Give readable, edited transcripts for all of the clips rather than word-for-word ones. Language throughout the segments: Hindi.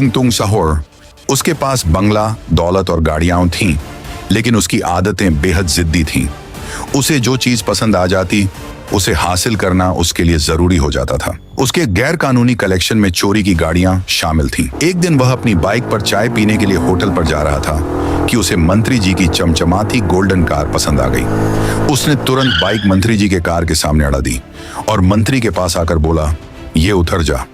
टुंग टुंग साहूर, उसके पास बंगला, दौलत और गाड़ियां थीं, लेकिन उसकी आदतें बेहद जिद्दी थीं। उसे जो चीज पसंद आ जाती उसे हासिल करना उसके लिए जरूरी हो जाता था। उसके गैर कानूनी कलेक्शन में चोरी की गाड़ियां शामिल थीं। एक दिन वह अपनी बाइक पर चाय पीने के लिए होटल पर जा रहा था कि उसे मंत्री जी की चमचमाती गोल्डन कार पसंद आ गई। उसने तुरंत बाइक मंत्री जी के कार के सामने अड़ा दी और मंत्री के पास आकर बोला, ये उतर जा।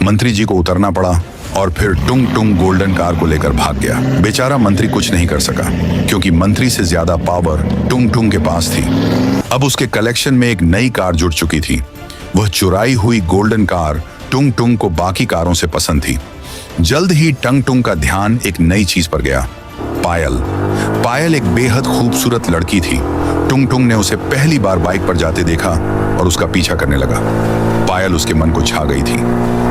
मंत्री जी को उतरना पड़ा और फिर टुंग टुंग गोल्डन कार को लेकर भाग गया। बेचारा मंत्री कुछ नहीं कर सका क्योंकि मंत्री से ज्यादा पावर टुंग टुंग के पास थी। अब उसके कलेक्शन में एक नई कार जुड़ चुकी थी। वह चुराई हुई गोल्डन कार टुंग टुंग को बाकी कारों से पसंद थी। जल्द ही टंग टुंग का ध्यान एक नई चीज पर गया, पायल। पायल एक बेहद खूबसूरत लड़की थी। टुंग टुंग ने उसे पहली बार बाइक पर जाते देखा और उसका पीछा करने लगा। पायल उसके मन को छा गई थी।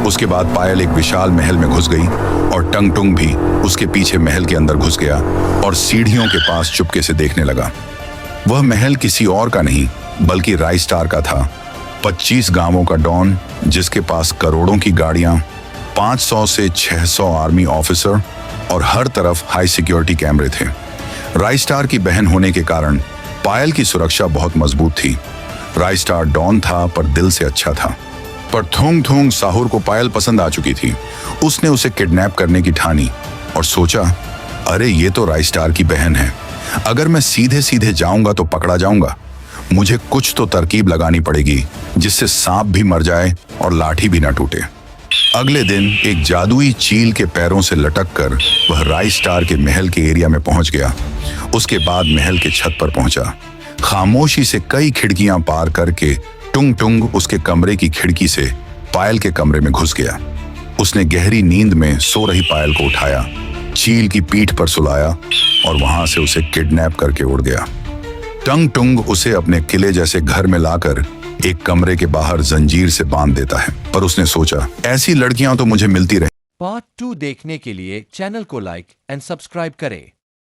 उसके बाद पायल एक विशाल महल में घुस गई और टंग टुंग भी उसके पीछे महल के अंदर घुस गया और सीढ़ियों के पास चुपके से देखने लगा। वह महल किसी और का नहीं बल्कि राइस्टार का था। 25 गांवों का डॉन, जिसके पास करोड़ों की गाड़ियां, 500 से 600 आर्मी ऑफिसर और हर तरफ हाई सिक्योरिटी कैमरे थे। राइस्टार की बहन होने के कारण पायल की सुरक्षा बहुत मजबूत थी। राइस्टार डॉन था पर दिल से अच्छा था। पर थोंग थोंग साहूर को पायल पसंद आ चुकी थी। उसने उसे किडनैप करने की ठानी और सोचा, अरे ये तो राइस्टार की बहन है, अगर मैं सीधे सीधे जाऊंगा तो पकड़ा जाऊंगा। मुझे कुछ तो तरकीब लगानी पड़ेगी जिससे सांप भी मर जाए और लाठी भी ना टूटे। अगले दिन एक जादुई चील के पैरों से लटककर वह राइस्टार के महल के एरिया में पहुंच गया। उसके बाद महल के छत पर पहुंचा। खामोशी से कई खिड़कियां पार करके टुंग टुंग उसके कमरे की खिड़की से पायल के कमरे में घुस गया। उसने गहरी नींद में सो रही पायल को उठाया, चील की पीठ पर सुलाया और वहां से उसे किडनैप करके उड़ गया। टंग टुंग उसे अपने किले जैसे घर में लाकर एक कमरे के बाहर जंजीर से बांध देता है। पर उसने सोचा, ऐसी लड़कियां तो मुझे मिलती रहे। पार्ट 2 देखने के लिए चैनल को लाइक एंड सब्सक्राइब करें।